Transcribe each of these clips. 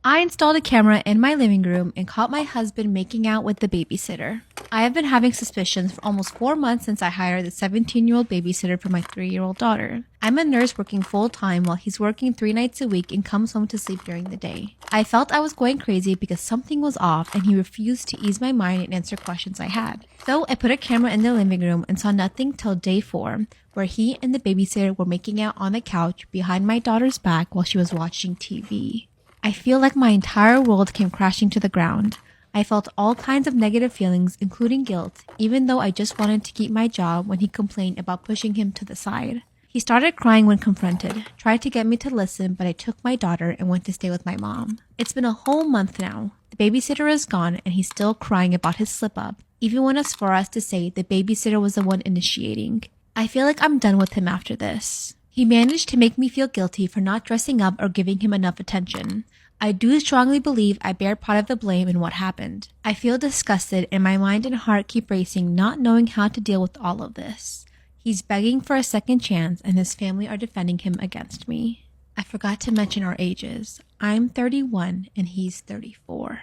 I installed a camera in my living room and caught my husband making out with the babysitter. I have been having suspicions for almost 4 months since I hired the 17-year-old babysitter for my 3-year-old daughter. I'm a nurse working full-time while he's working 3 nights a week and comes home to sleep during the day. I felt I was going crazy because something was off and he refused to ease my mind and answer questions I had. So I put a camera in the living room and saw nothing till day 4, where he and the babysitter were making out on the couch behind my daughter's back while she was watching TV. I feel like my entire world came crashing to the ground. I felt all kinds of negative feelings, including guilt, even though I just wanted to keep my job when he complained about pushing him to the side. He started crying when confronted, tried to get me to listen, but I took my daughter and went to stay with my mom. It's been a whole month now. The babysitter is gone and he's still crying about his slip-up, even when it's for us to say the babysitter was the one initiating. I feel like I'm done with him after this. He managed to make me feel guilty for not dressing up or giving him enough attention. I do strongly believe I bear part of the blame in what happened. I feel disgusted and my mind and heart keep racing, not knowing how to deal with all of this. He's begging for a second chance and his family are defending him against me. I forgot to mention our ages. I'm 31 and he's 34.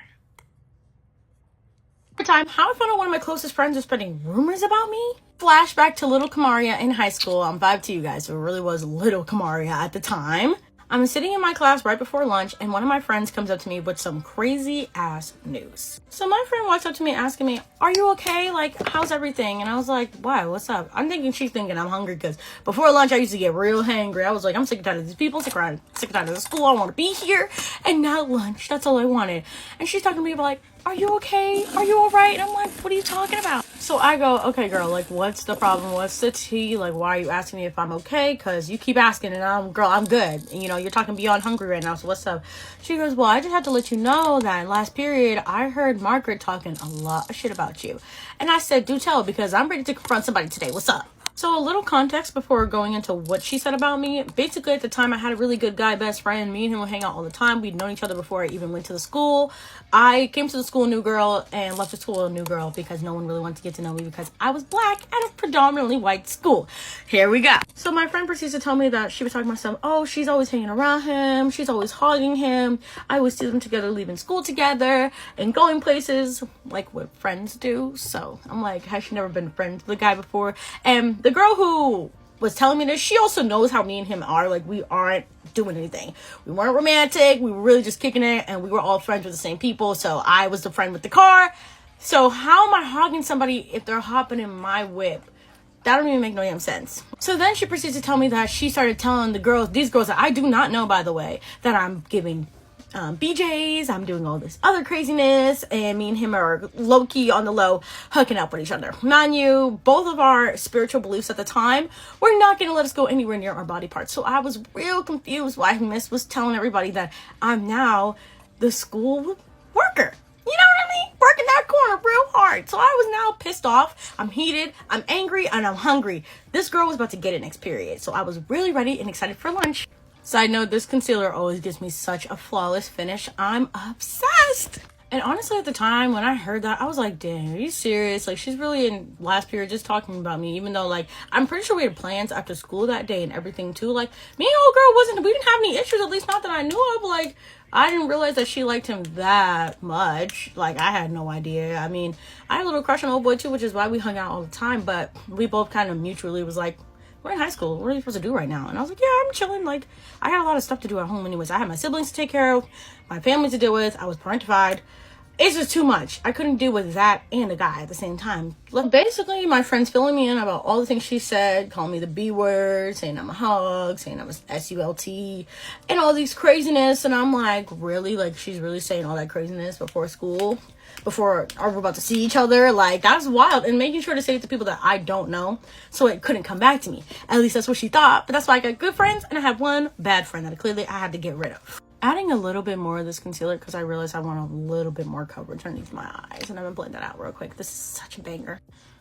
Time, how I found out one of my closest friends was spreading rumors about me. Flashback to little Kamaria in high school. I'm 5'2", you guys, so it really was little Kamaria at the time. I'm sitting in my class right before lunch, and one of my friends comes up to me with some crazy ass news. So my friend walks up to me asking me, "Are you okay? Like, how's everything?" And I was like, "Why? What's up?" I'm thinking she's thinking I'm hungry because before lunch I used to get real hangry. I was like, I'm sick and tired of these people, sick and tired of the school. I want to be here. And now lunch, that's all I wanted. And she's talking to me about like, "Are you okay? Are you all right?" And I'm like, "What are you talking about?" So I go, "Okay, girl, like, what's the problem? What's the tea? Like, why are you asking me if I'm okay? Because you keep asking and I'm good. And, you know, you're talking beyond hungry right now, so what's up?" She goes, "Well, I just have to let you know that in last period, I heard Margaret talking a lot of shit about you." And I said, "Do tell, because I'm ready to confront somebody today. What's up?" So a little context before going into what she said about me. Basically, at the time, I had a really good guy best friend. Me and him would hang out all the time. We'd known each other before I even went to the school. I came to the school a new girl and left the school a new girl because no one really wanted to get to know me because I was black at a predominantly white school. Here we go. So my friend proceeds to tell me that she was talking about some, "Oh, she's always hanging around him. She's always hugging him. I always see them together, leaving school together and going places like what friends do." So I'm like, has she never been friends with the guy before? And the girl who was telling me this, she also knows how me and him are. Like, we aren't doing anything. We weren't romantic. We were really just kicking it, and we were all friends with the same people. So I was the friend with the car. So how am I hogging somebody if they're hopping in my whip? That don't even make no damn sense. So then she proceeds to tell me that she started telling the girls, these girls that I do not know, by the way, that I'm giving BJs, I'm doing all this other craziness, and me and him are low-key on the low hooking up with each other. Mind you, both of our spiritual beliefs at the time were not going to let us go anywhere near our body parts. So I was real confused why Miss was telling everybody that I'm now the school worker. You know what I mean? Working that corner real hard. So I was now pissed off. I'm heated. I'm angry. And I'm hungry. This girl was about to get it next period. So I was really ready and excited for lunch. Side note, this concealer always gives me such a flawless finish. I'm obsessed. And honestly, at the time when I heard that, I was like, "Dang, are you serious? Like, she's really in last period just talking about me." Even though, like, I'm pretty sure we had plans after school that day and everything too. Like, me and old girl we didn't have any issues, at least not that I knew of. Like, I didn't realize that she liked him that much. Like, I had no idea. I mean, I had a little crush on old boy too, which is why we hung out all the time. But we both kind of mutually was like, we're in high school. What are you supposed to do right now? And I was like, yeah, I'm chilling. Like, I had a lot of stuff to do at home anyways. I had my siblings to take care of, my family to deal with. I was parentified. It's just too much. I couldn't deal with that and a guy at the same time. Basically, my friend's filling me in about all the things she said, calling me the B word, saying I'm a hug, saying I'm a SULT, and all these craziness. And I'm like, really? Like, she's really saying all that craziness before school? Before we're about to see each other? Like, that's wild. And making sure to say it to people that I don't know so it couldn't come back to me. At least that's what she thought. But that's why I got good friends and I have one bad friend that clearly I had to get rid of. Adding a little bit more of this concealer because I realized I want a little bit more coverage underneath my eyes. And I'm going to blend that out real quick. This is such a banger.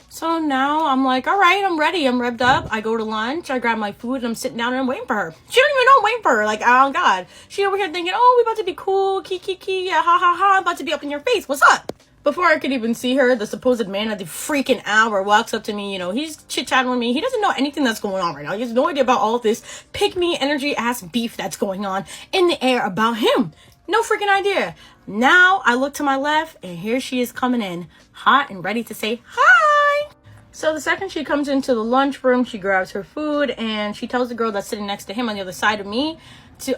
So now I'm like, all right, I'm ready. I'm revved up. I go to lunch. I grab my food and I'm sitting down and I'm waiting for her. She don't even know I'm waiting for her. Like, oh God. She over here thinking, oh, we about to be cool. Kiki, yeah, ha, ha, ha. I'm about to be up in your face. What's up? Before I could even see her, the supposed man at the freaking hour walks up to me. You know, he's chit-chatting with me. He doesn't know anything that's going on right now. He has no idea about all this pick-me energy ass beef that's going on in the air about him. No freaking idea. Now I look to my left and here she is coming in hot and ready to say hi. So the second she comes into the lunchroom, she grabs her food and she tells the girl that's sitting next to him on the other side of me,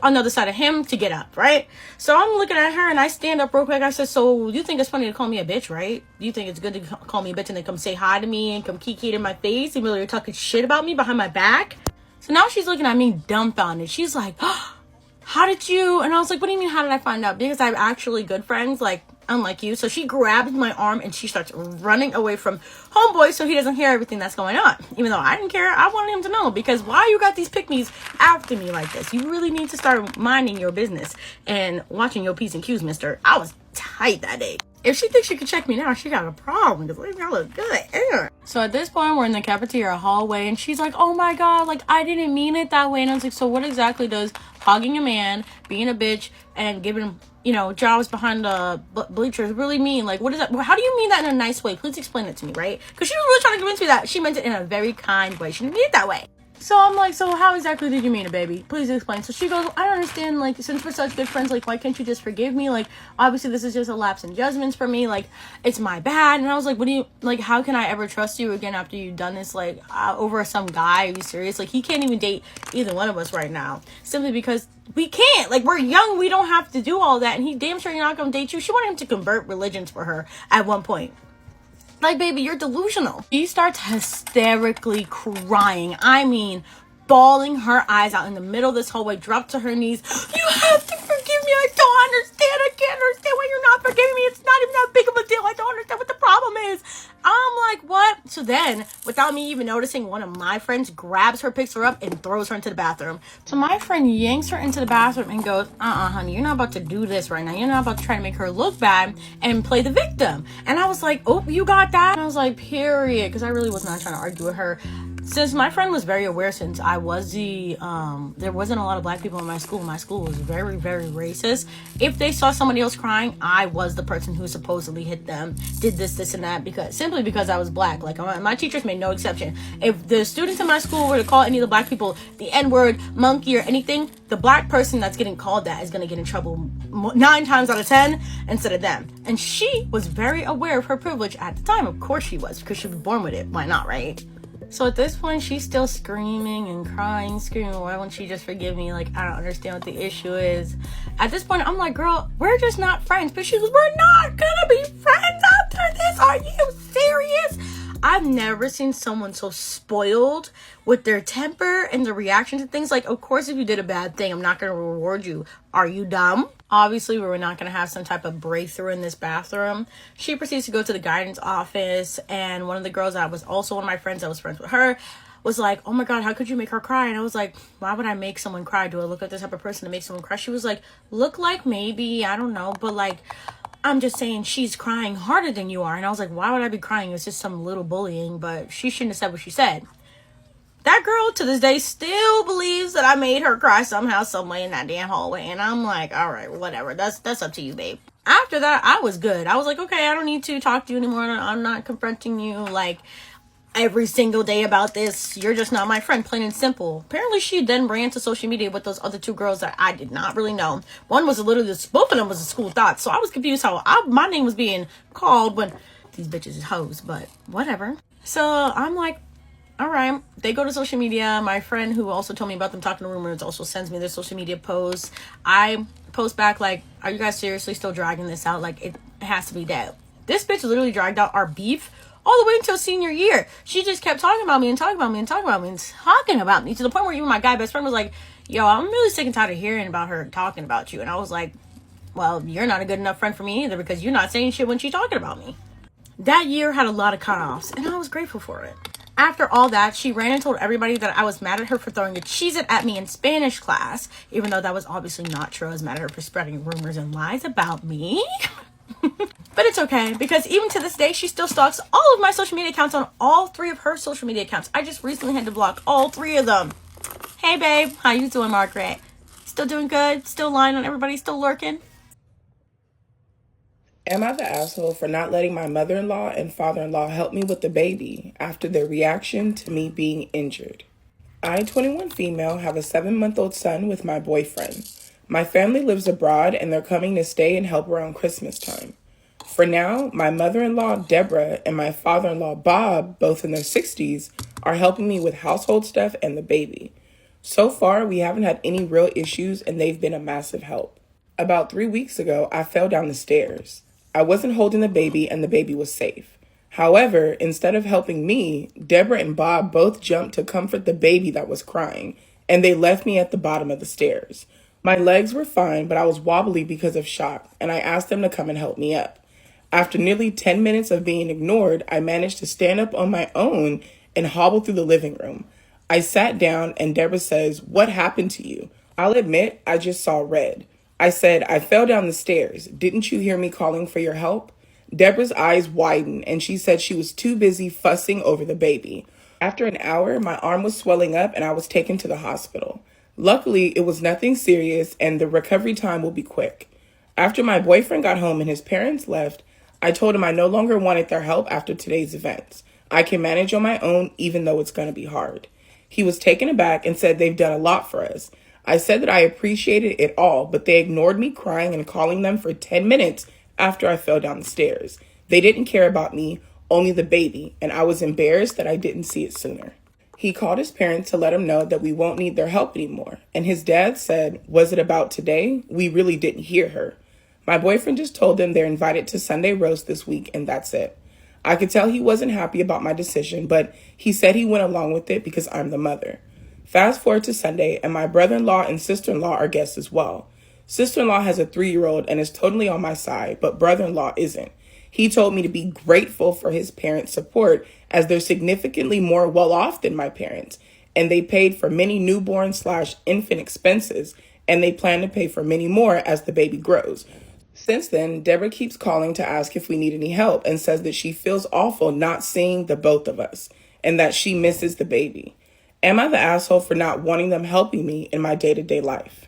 on the other side of him, to get up, right? So I'm looking at her and I stand up real quick. I said, so you think it's funny to call me a bitch, right? You think it's good to call me a bitch and then come say hi to me and come kiki in my face even though you're talking shit about me behind my back? So now she's looking at me dumbfounded. She's like, oh, how did you? And I was like, what do you mean, how did I find out? Because I'm actually good friends, like, unlike you. So she grabs my arm and she starts running away from homeboy so he doesn't hear everything that's going on. Even though I didn't care, I wanted him to know. Because why you got these pick-me's after me like this? You really need to start minding your business and watching your P's and Q's, mister. I was tight that day. If she thinks she could check me now, she got a problem. Because I look good. Ugh. So at this point, we're in the cafeteria hallway, and she's like, oh my God, like, I didn't mean it that way. And I was like, so what exactly does hogging a man, being a bitch, and giving him, jobs behind the bleachers really mean? Like, what is that? How do you mean that in a nice way? Please explain it to me, right? Because she was really trying to convince me that she meant it in a very kind way. She didn't mean it that way. So I'm like, so how exactly did you mean it, baby? Please explain. So she goes, I don't understand, like, since we're such good friends, like, why can't you just forgive me? Like, obviously this is just a lapse in judgments for me. Like, it's my bad. And I was like, what do you, like, how can I ever trust you again after you've done this, like, over some guy? Are you serious? Like, he can't even date either one of us right now. Simply because we can't. Like, we're young. We don't have to do all that. And he damn sure you're not going to date you. She wanted him to convert religions for her at one point. Like, baby, you're delusional. She starts hysterically crying. I mean, bawling her eyes out in the middle of this hallway, dropped to her knees. You have to forgive me. I don't understand. I can't understand why you're not forgiving me. It's not even that big of a deal. I don't understand what the problem is. I'm like, what? So then, without me even noticing, one of my friends grabs her, picks her up, and throws her into the bathroom. So my friend yanks her into the bathroom and goes, honey, you're not about to do this right now. You're not about to try to make her look bad and play the victim. And I was like, oh, you got that? And I was like, period. Because I really was not trying to argue with her. Since my friend was very aware, since I was there wasn't a lot of black people in my school. My school was very, very racist. If they saw somebody else crying, I was the person who supposedly hit them, did this, and that, simply because I was black. Like, my teachers made no exception. If the students in my school were to call any of the black people the N-word, monkey, or anything, the black person that's getting called that is going to get in trouble 9 times out of 10 instead of them. And she was very aware of her privilege at the time. Of course she was, because she was born with it. Why not, right? So at this point, she's still screaming and crying, screaming, why won't she just forgive me? Like, I don't understand what the issue is. At this point, I'm like, girl, we're just not friends. But she goes, we're not gonna be friends after this. Are you serious? I've never seen someone so spoiled with their temper and their reaction to things. Like, of course, if you did a bad thing, I'm not going to reward you. Are you dumb? Obviously, we were not going to have some type of breakthrough in this bathroom. She proceeds to go to the guidance office, and one of the girls that was also one of my friends that was friends with her was like, oh my God, how could you make her cry? And I was like, why would I make someone cry? Do I look like the type of person to make someone cry? She was like, look like maybe, I don't know, but like, I'm just saying she's crying harder than you are. And I was like, why would I be crying? It's just some little bullying, but she shouldn't have said what she said. That girl to this day still believes that I made her cry somehow, some way in that damn hallway. And I'm like, all right, whatever. That's up to you, babe. After that, I was good. I was like, okay, I don't need to talk to you anymore. I'm not confronting you like every single day about this. You're just not my friend, plain and simple. Apparently, she then ran to social media with those other 2 girls that I did not really know. One was literally, both of them was a school thought. So I was confused how my name was being called when these bitches is hoes, but whatever. So I'm like, all right, they go to social media. My friend who also told me about them talking to rumors also sends me their social media posts. I post back like, are you guys seriously still dragging this out? Like, it has to be dead. This bitch literally dragged out our beef all the way until senior year. She just kept talking about me and talking about me and talking about me and talking about me to the point where even my guy best friend was like, yo, I'm really sick and tired of hearing about her talking about you. And I was like, well, you're not a good enough friend for me either because you're not saying shit when she's talking about me. That year had a lot of cutoffs and I was grateful for it. After all that, she ran and told everybody that I was mad at her for throwing a Cheez-It at me in Spanish class, even though that was obviously not true. I was mad at her for spreading rumors and lies about me. But it's okay, because even to this day, she still stalks all of my social media accounts on all 3 of her social media accounts. I just recently had to block all 3 of them. Hey, babe. How you doing, Margaret? Still doing good? Still lying on everybody? Still lurking? Am I the asshole for not letting my mother-in-law and father-in-law help me with the baby after their reaction to me being injured? I, 21 female, have a 7-month-old son with my boyfriend. My family lives abroad and they're coming to stay and help around Christmas time. For now, my mother-in-law, Deborah, and my father-in-law, Bob, both in their 60s, are helping me with household stuff and the baby. So far, we haven't had any real issues and they've been a massive help. About 3 weeks ago, I fell down the stairs. I wasn't holding the baby and the baby was safe. However, instead of helping me, Deborah and Bob both jumped to comfort the baby that was crying, and they left me at the bottom of the stairs. My legs were fine, but I was wobbly because of shock, and I asked them to come and help me up. After nearly 10 minutes of being ignored, I managed to stand up on my own and hobble through the living room. I sat down, and Deborah says, "What happened to you?" I'll admit, I just saw red. I said, "I fell down the stairs. Didn't you hear me calling for your help?" Deborah's eyes widened, and she said she was too busy fussing over the baby. After an hour, my arm was swelling up, and I was taken to the hospital. Luckily, it was nothing serious, and the recovery time will be quick. After my boyfriend got home and his parents left, I told him I no longer wanted their help after today's events. I can manage on my own, even though it's going to be hard. He was taken aback and said they've done a lot for us. I said that I appreciated it all, but they ignored me crying and calling them for 10 minutes after I fell down the stairs. They didn't care about me, only the baby, and I was embarrassed that I didn't see it sooner. He called his parents to let them know that we won't need their help anymore, and his dad said, "Was it about today? We really didn't hear her." My boyfriend just told them they're invited to Sunday roast this week, and that's it. I could tell he wasn't happy about my decision, but he said he went along with it because I'm the mother. Fast forward to Sunday, and my brother-in-law and sister-in-law are guests as well. Sister-in-law has a 3-year-old and is totally on my side, but brother-in-law isn't. He told me to be grateful for his parents' support as they're significantly more well-off than my parents, and they paid for many newborn/infant expenses, and they plan to pay for many more as the baby grows. Since then, Deborah keeps calling to ask if we need any help and says that she feels awful not seeing the both of us and that she misses the baby. Am I the asshole for not wanting them helping me in my day-to-day life?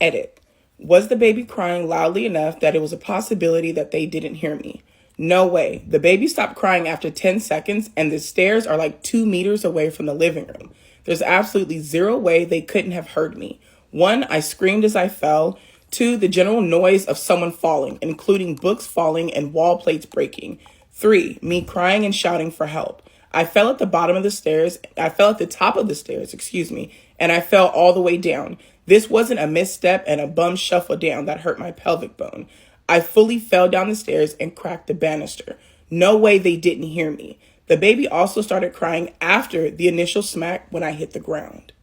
Edit. Was the baby crying loudly enough that it was a possibility that they didn't hear me? No way. The baby stopped crying after 10 seconds and the stairs are like 2 meters away from the living room. There's absolutely zero way they couldn't have heard me. 1, I screamed as I fell. 2, the general noise of someone falling, including books falling and wall plates breaking. 3, me crying and shouting for help. I fell at the top of the stairs, and I fell all the way down. This wasn't a misstep and a bum shuffle down that hurt my pelvic bone. I fully fell down the stairs and cracked the banister. No way they didn't hear me. The baby also started crying after the initial smack when I hit the ground.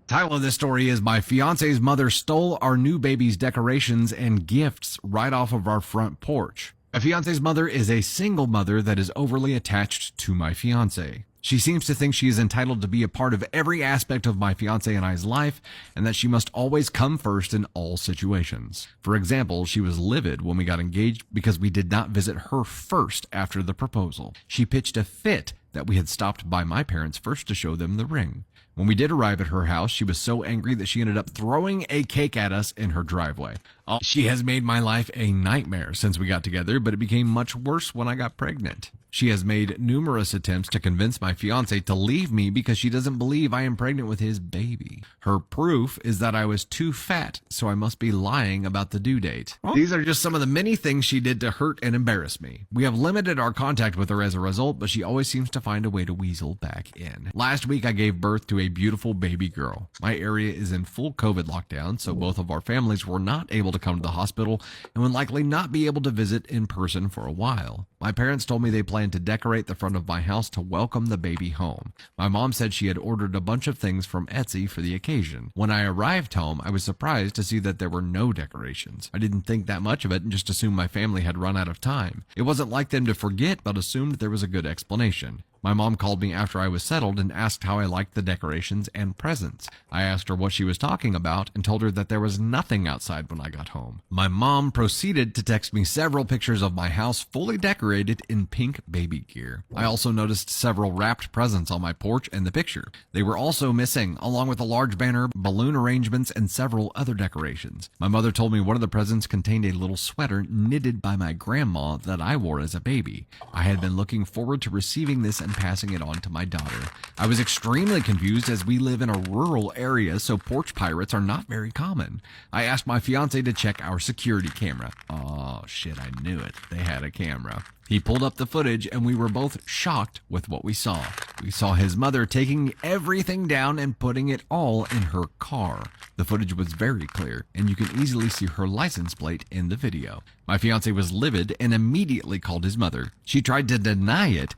Title of this story is "My Fiance's Mother Stole Our New Baby's Decorations and Gifts Right Off of Our Front Porch." My fiance's mother is a single mother that is overly attached to my fiance. She seems to think she is entitled to be a part of every aspect of my fiance and I's life, and that she must always come first in all situations. For example, she was livid when we got engaged because we did not visit her first after the proposal. She pitched a fit that we had stopped by my parents first to show them the ring. When we did arrive at her house, she was so angry that she ended up throwing a cake at us in her driveway. She has made my life a nightmare since we got together, but it became much worse when I got pregnant. She has made numerous attempts to convince my fiance to leave me because she doesn't believe I am pregnant with his baby. Her proof is that I was too fat, so I must be lying about the due date. These are just some of the many things she did to hurt and embarrass me. We have limited our contact with her as a result, but she always seems to find a way to weasel back in. Last week, I gave birth to a beautiful baby girl. My area is in full COVID lockdown, so both of our families were not able to come to the hospital and would likely not be able to visit in person for a while. My parents told me they planned to decorate the front of my house to welcome the baby home. My mom said she had ordered a bunch of things from Etsy for the occasion. When I arrived home, I was surprised to see that there were no decorations. I didn't think that much of it and just assumed my family had run out of time. It wasn't like them to forget, but assumed there was a good explanation. My mom called me after I was settled and asked how I liked the decorations and presents. I asked her what she was talking about and told her that there was nothing outside when I got home. My mom proceeded to text me several pictures of my house fully decorated in pink baby gear. I also noticed several wrapped presents on my porch and the picture. They were also missing, along with a large banner, balloon arrangements, and several other decorations. My mother told me one of the presents contained a little sweater knitted by my grandma that I wore as a baby. I had been looking forward to receiving this and and passing it on to my daughter. I was extremely confused as we live in a rural area, so porch pirates are not very common. I asked my fiance to check our security camera. Oh shit, I knew it. They had a camera. He pulled up the footage and we were both shocked with what we saw. We saw his mother taking everything down and putting it all in her car. The footage was very clear and you can easily see her license plate in the video. My fiance was livid and immediately called his mother. She tried to deny it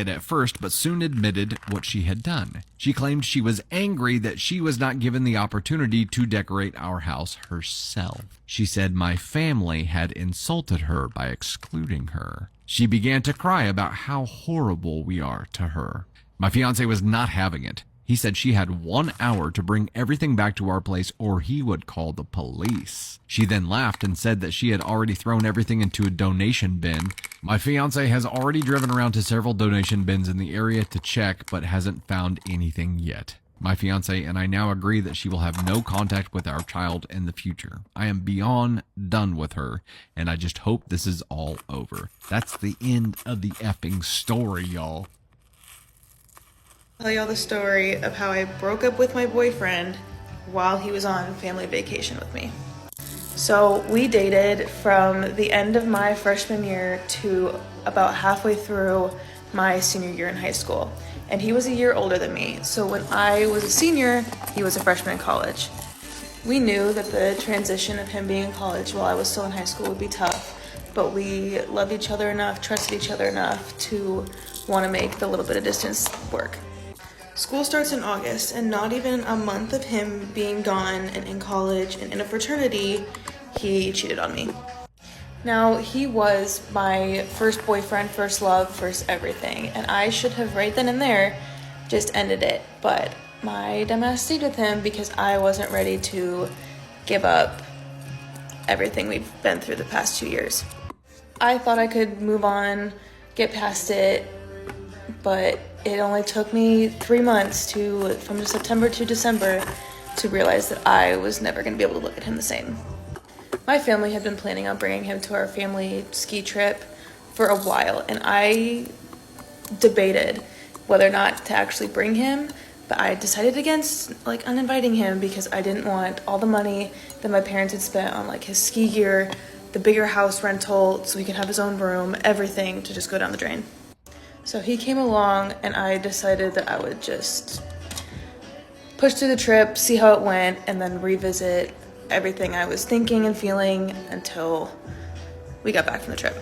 at first, but soon admitted what she had done. She claimed she was angry that she was not given the opportunity to decorate our house herself. She said my family had insulted her by excluding her. She began to cry about how horrible we are to her. My fiancé was not having it. He said she had 1 hour to bring everything back to our place or he would call the police. She then laughed and said that she had already thrown everything into a donation bin. My fiance has already driven around to several donation bins in the area to check, but hasn't found anything yet. My fiance and I now agree that she will have no contact with our child in the future. I am beyond done with her, and I just hope this is all over. That's the end of the effing story, y'all. I'll tell y'all the story of how I broke up with my boyfriend while he was on family vacation with me. So we dated from the end of my freshman year to about halfway through my senior year in high school. And he was a year older than me. So when I was a senior, he was a freshman in college. We knew that the transition of him being in college while I was still in high school would be tough, but we loved each other enough, trusted each other enough to want to make the little bit of distance work. School starts in August, and not even a month of him being gone and in college and in a fraternity, he cheated on me. Now, he was my first boyfriend, first love, first everything, and I should have right then and there just ended it, but my dumbass stayed with him because I wasn't ready to give up everything we've been through the past 2 years. I thought I could move on, get past it, but it only took me 3 months from September to December to realize that I was never going to be able to look at him the same. My family had been planning on bringing him to our family ski trip for a while, and I debated whether or not to actually bring him, but I decided against uninviting him because I didn't want all the money that my parents had spent on his ski gear, the bigger house rental so he could have his own room, everything to just go down the drain. So he came along and I decided that I would just push through the trip, see how it went, and then revisit everything I was thinking and feeling until we got back from the trip.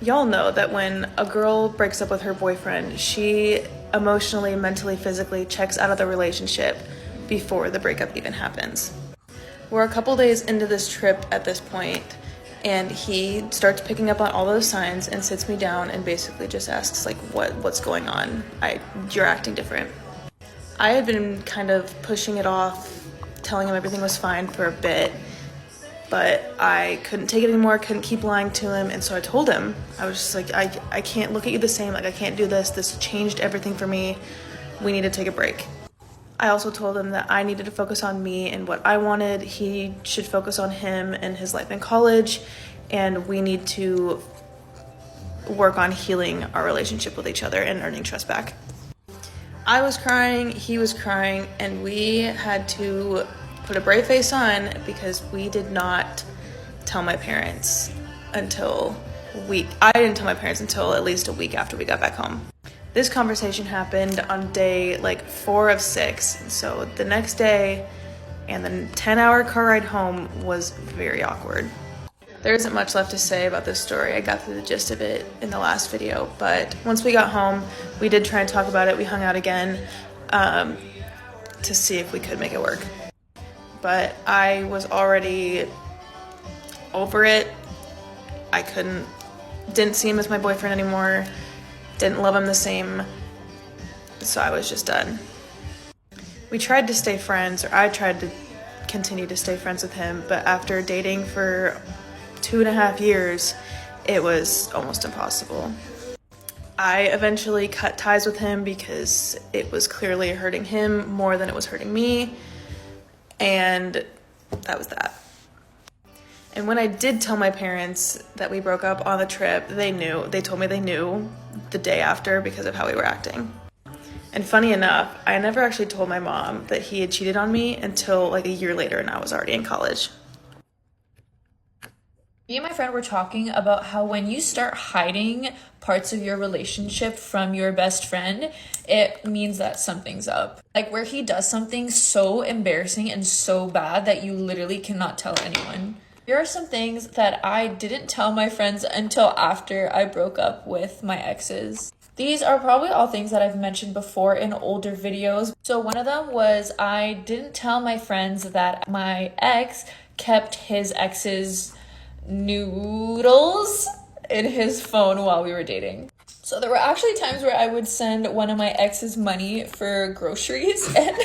Y'all know that when a girl breaks up with her boyfriend, she emotionally, mentally, physically checks out of the relationship before the breakup even happens. We're a couple days into this trip at this point, and he starts picking up on all those signs and sits me down and basically just asks what's going on? You're acting different. I had been kind of pushing it off, telling him everything was fine for a bit, but I couldn't take it anymore, couldn't keep lying to him, and so I told him, I was just I can't look at you the same, I can't do this changed everything for me, we need to take a break. I also told him that I needed to focus on me and what I wanted. He should focus on him and his life in college, and we need to work on healing our relationship with each other and earning trust back. I was crying, he was crying, and we had to put a brave face on because we did not tell my parents until I didn't tell my parents until at least a week after we got back home. This conversation happened on day 4 of 6, so the next day and the 10-hour car ride home was very awkward. There isn't much left to say about this story. I got through the gist of it in the last video, but once we got home, we did try and talk about it. We hung out again to see if we could make it work. But I was already over it. I didn't see him as my boyfriend anymore. Didn't love him the same, so I was just done. We tried to stay friends, or I tried to continue to stay friends with him, but after dating for 2.5 years, it was almost impossible. I eventually cut ties with him because it was clearly hurting him more than it was hurting me, and that was that. And when I did tell my parents that we broke up on the trip, they knew. They told me they knew the day after because of how we were acting. And funny enough, I never actually told my mom that he had cheated on me until like a year later and I was already in college. Me and my friend were talking about how when you start hiding parts of your relationship from your best friend, it means that something's up. Like where he does something so embarrassing and so bad that you literally cannot tell anyone. Here are some things that I didn't tell my friends until after I broke up with my exes. These are probably all things that I've mentioned before in older videos. So one of them was I didn't tell my friends that my ex kept his ex's noodles in his phone while we were dating. So there were actually times where I would send one of my ex's money for groceries and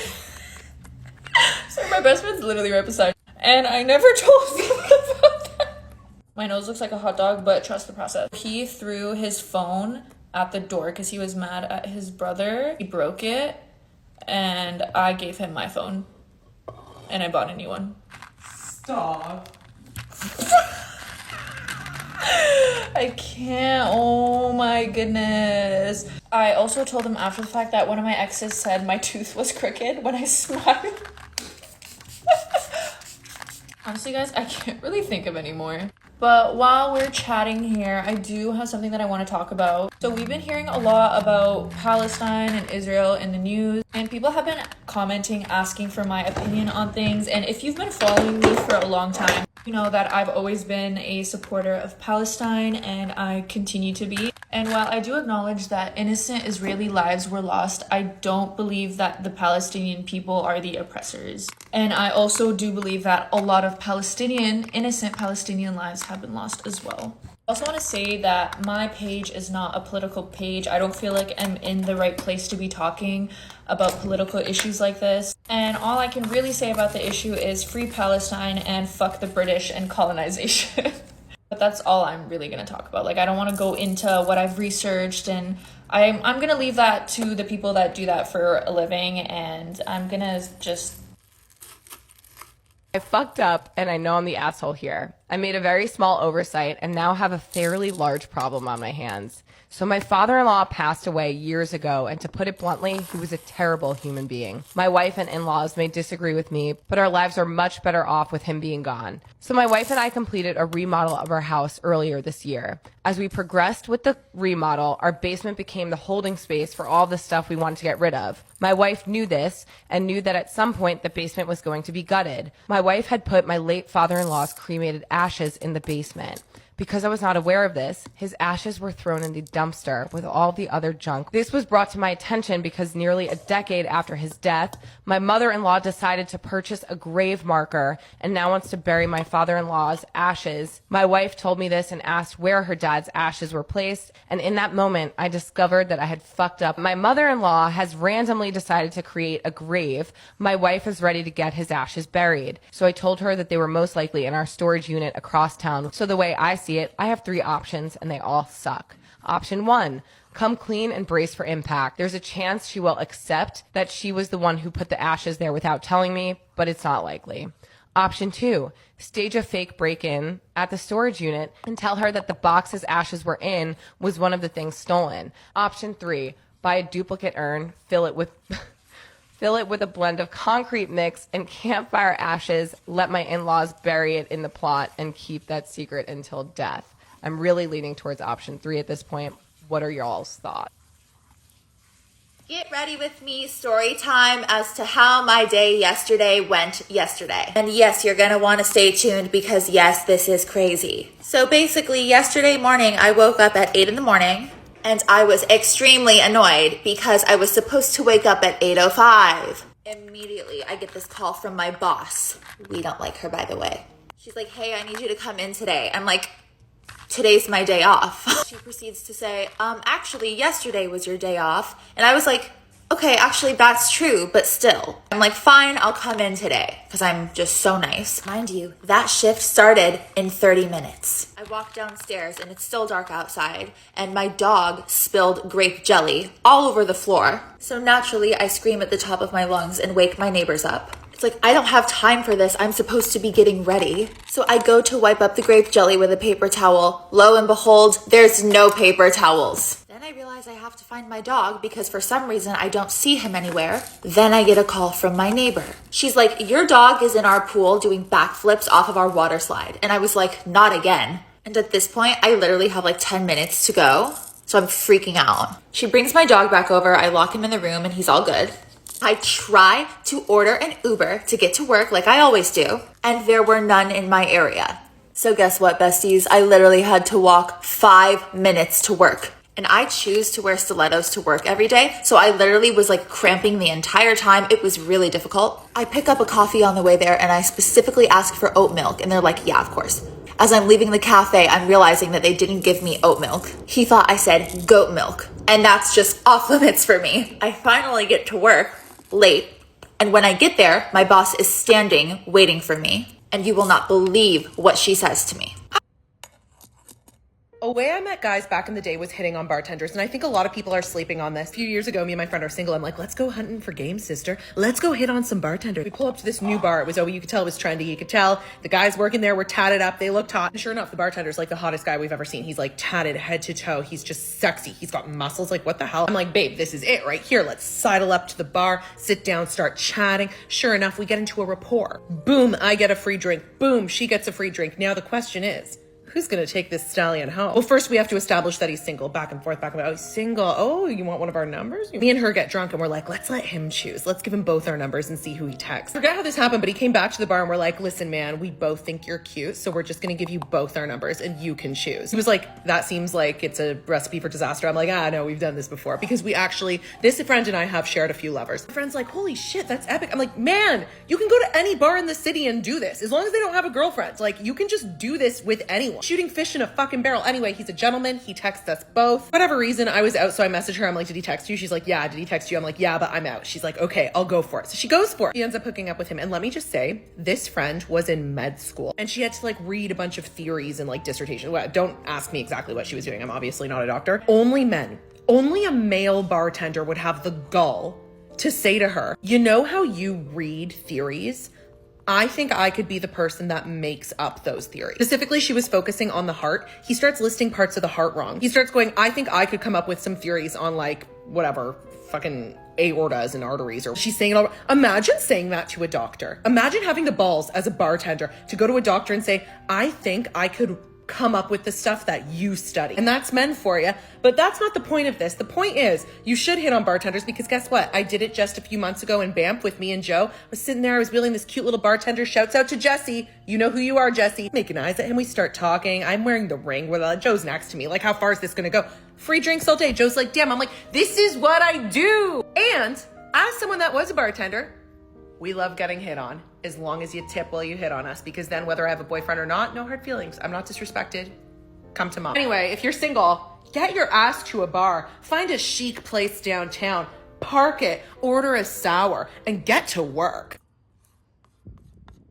sorry, my best friend's literally right beside me. And I never told him about that. My nose looks like a hot dog, but trust the process. He threw his phone at the door because he was mad at his brother. He broke it and I gave him my phone and I bought a new one. Stop. I can't. Oh my goodness. I also told him after the fact that one of my exes said my tooth was crooked when I smiled. Honestly, guys, I can't really think of any more. But while we're chatting here, I do have something that I want to talk about. So we've been hearing a lot about Palestine and Israel in the news, and people have been commenting, asking for my opinion on things. And if you've been following me for a long time, you know that I've always been a supporter of Palestine, and I continue to be. And while I do acknowledge that innocent Israeli lives were lost, I don't believe that the Palestinian people are the oppressors. And I also do believe that a lot of innocent Palestinian lives have been lost as well. I also want to say that my page is not a political page. I don't feel like I'm in the right place to be talking about political issues like this. And all I can really say about the issue is free Palestine and fuck the British and colonization. But that's all I'm really going to talk about. Like, I don't want to go into what I've researched, and I'm going to leave that to the people that do that for a living, and I'm going to just... I fucked up, and I know I'm the asshole here. I made a very small oversight and now have a fairly large problem on my hands. So my father-in-law passed away years ago, and to put it bluntly, he was a terrible human being. My wife and in-laws may disagree with me, but our lives are much better off with him being gone. So my wife and I completed a remodel of our house earlier this year. As we progressed with the remodel, our basement became the holding space for all the stuff we wanted to get rid of. My wife knew this and knew that at some point the basement was going to be gutted. My wife had put my late father-in-law's cremated ashes in the basement. Because I was not aware of this, his ashes were thrown in the dumpster with all the other junk. This was brought to my attention because nearly a decade after his death, my mother-in-law decided to purchase a grave marker and now wants to bury my father-in-law's ashes. My wife told me this and asked where her dad's ashes were placed, and in that moment, I discovered that I had fucked up. My mother-in-law has randomly decided to create a grave. My wife is ready to get his ashes buried. So I told her that they were most likely in our storage unit across town. So the way I see it, I have 3 options and they all suck. Option 1, come clean and brace for impact. There's a chance she will accept that she was the one who put the ashes there without telling me, but it's not likely. Option 2, stage a fake break-in at the storage unit and tell her that the box his ashes were in was one of the things stolen. Option 3, buy a duplicate urn, fill it with a blend of concrete mix and campfire ashes, let my in-laws bury it in the plot, and keep that secret until death. I'm really leaning towards option 3 at this point. What are y'all's thoughts? Get ready with me, story time as to how my day yesterday went yesterday. And yes, you're gonna wanna stay tuned because yes, this is crazy. So basically, yesterday morning, I woke up at 8 in the morning. And I was extremely annoyed because I was supposed to wake up at 8:05. Immediately, I get this call from my boss. We don't like her, by the way. She's like, hey, I need you to come in today. I'm like, today's my day off. She proceeds to say, actually, yesterday was your day off. And I was like, okay, actually, that's true, but still. I'm like, fine, I'll come in today because I'm just so nice. Mind you, that shift started in 30 minutes. I walk downstairs and it's still dark outside and my dog spilled grape jelly all over the floor. So naturally, I scream at the top of my lungs and wake my neighbors up. It's like, I don't have time for this. I'm supposed to be getting ready. So I go to wipe up the grape jelly with a paper towel. Lo and behold, there's no paper towels. Then I realize realize I have to find my dog because for some reason I don't see him anywhere. Then I get a call from my neighbor. She's like, your dog is in our pool doing backflips off of our water slide. And I was like, not again. And at this point, I literally have like 10 minutes to go. So I'm freaking out. She brings my dog back over. I lock him in the room and he's all good. I try to order an Uber to get to work like I always do. And there were none in my area. So guess what, besties? I literally had to walk 5 minutes to work. And I choose to wear stilettos to work every day. So I literally was like cramping the entire time. It was really difficult. I pick up a coffee on the way there and I specifically ask for oat milk. And they're like, yeah, of course. As I'm leaving the cafe, I'm realizing that they didn't give me oat milk. He thought I said goat milk. And that's just off limits for me. I finally get to work late. And when I get there, my boss is standing waiting for me. And you will not believe what she says to me. A way I met guys back in the day was hitting on bartenders, and I think a lot of people are sleeping on this. A few years ago, me and my friend are single. I'm like, let's go hunting for game, sister. Let's go hit on some bartenders. We pull up to this new bar. It was, you could tell it was trendy. You could tell the guys working there were tatted up. They looked hot. And sure enough, the bartender's like the hottest guy we've ever seen. He's like tatted head to toe. He's just sexy. He's got muscles. Like, what the hell? I'm like, babe, this is it right here. Let's sidle up to the bar, sit down, start chatting. Sure enough, we get into a rapport. Boom, I get a free drink. Boom, she gets a free drink. Now the question is, who's going to take this stallion home? Well, first we have to establish that he's single. Back and forth, back and forth. Oh, he's single. Oh, you want one of our numbers? Me and her get drunk and we're like, let's let him choose. Let's give him both our numbers and see who he texts. I forget how this happened, but he came back to the bar and we're like, listen, man, we both think you're cute. So we're just going to give you both our numbers and you can choose. He was like, that seems like it's a recipe for disaster. I'm like, no, we've done this before because this friend and I have shared a few lovers. My friend's like, holy shit, that's epic. I'm like, man, you can go to any bar in the city and do this. As long as they don't have a girlfriend. Like, you can just do this with anyone. Shooting fish in a fucking barrel. Anyway, he's a gentleman. He texts us both. For whatever reason, I was out, so I messaged her. I'm like, did he text you? She's like, yeah. Did he text you? I'm like, yeah, but I'm out. She's like, okay, I'll go for it. So she goes for it. She ends up hooking up with him. And let me just say, this friend was in med school and she had to like read a bunch of theories and like dissertation. Well, don't ask me exactly what she was doing. I'm obviously not a doctor. Only a male bartender would have the gall to say to her, you know how you read theories? I think I could be the person that makes up those theories. Specifically, she was focusing on the heart. He starts listing parts of the heart wrong. He starts going, I think I could come up with some theories on like, whatever, fucking aortas and arteries, or she's saying it all. Imagine saying that to a doctor. Imagine having the balls as a bartender to go to a doctor and say, I think I could come up with the stuff that you study. And that's men for you. But that's not the point of this. The point is, you should hit on bartenders because guess what? I did it just a few months ago in Banff with me and Joe. I was sitting there, I was wheeling this cute little bartender. Shouts out to Jesse. You know who you are, Jesse. Making eyes at him. We start talking. I'm wearing the ring. Joe's next to me. Like, how far is this gonna go? Free drinks all day. Joe's like, damn. I'm like, this is what I do. And as someone that was a bartender, we love getting hit on as long as you tip while you hit on us, because then whether I have a boyfriend or not, no hard feelings. I'm not disrespected. Come to mom. Anyway, if you're single, get your ass to a bar, find a chic place downtown, park it, order a sour, and get to work.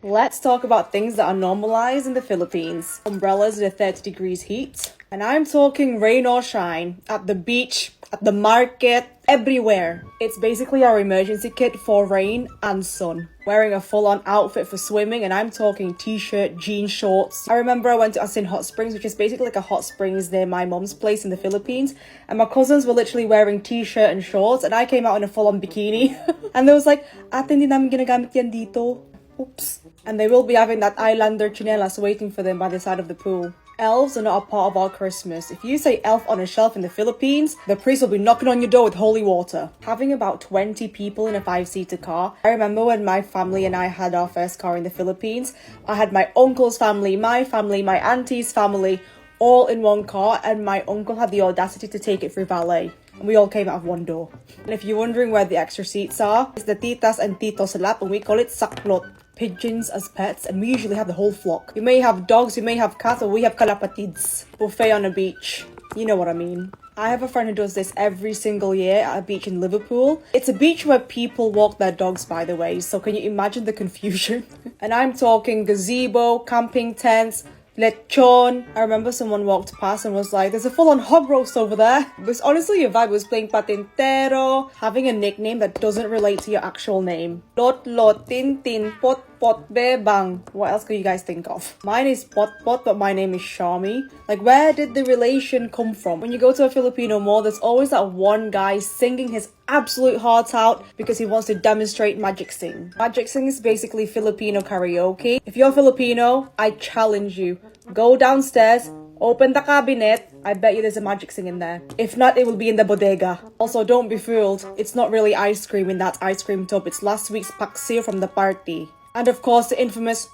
Let's talk about things that are normalized in the Philippines. Umbrellas in a 30 degrees heat. And I'm talking rain or shine, at the beach, at the market, everywhere. It's basically our emergency kit for rain and sun. Wearing a full-on outfit for swimming, and I'm talking t-shirt, jean shorts. I remember I went to Asin Hot Springs, which is basically like a hot springs near my mom's place in the Philippines, and my cousins were literally wearing t-shirt and shorts, and I came out in a full-on bikini. And they was like, ate, hindi namin ginagamit yan dito. Oops. And they will be having that Islander chinelas waiting for them by the side of the pool. Elves are not a part of our Christmas. If you say elf on a shelf in the Philippines, the priest will be knocking on your door with holy water. Having about 20 people in a 5-seater car. I remember when my family and I had our first car in the Philippines. I had my uncle's family, my auntie's family, all in one car, and my uncle had the audacity to take it through valet. And we all came out of one door. And if you're wondering where the extra seats are, it's the titas and titos lap, and we call it saklot. Pigeons as pets, and we usually have the whole flock. You may have dogs, you may have cats, or we have kalapatids. Buffet on a beach. You know what I mean. I have a friend who does this every single year at a beach in Liverpool. It's a beach where people walk their dogs, by the way, so can you imagine the confusion? And I'm talking gazebo, camping tents, lechon. I remember someone walked past and was like, there's a full-on hog roast over there. But honestly, your vibe was playing patintero, having a nickname that doesn't relate to your actual name. Lot, tin, tin, pot, bebang. What else could you guys think of? Mine is pot, but my name is Shami. Like, where did the relation come from? When you go to a Filipino mall, there's always that one guy singing his absolute heart out because he wants to demonstrate magic sing. Magic sing is basically Filipino karaoke. If you're Filipino, I challenge you. Go downstairs, open the cabinet. I bet you there's a magic sing in there. If not, it will be in the bodega. Also, don't be fooled. It's not really ice cream in that ice cream tub. It's last week's paksiw from the party. And of course, the infamous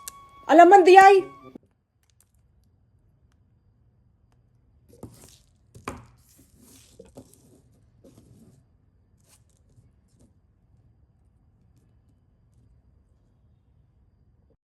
Alaman di ay!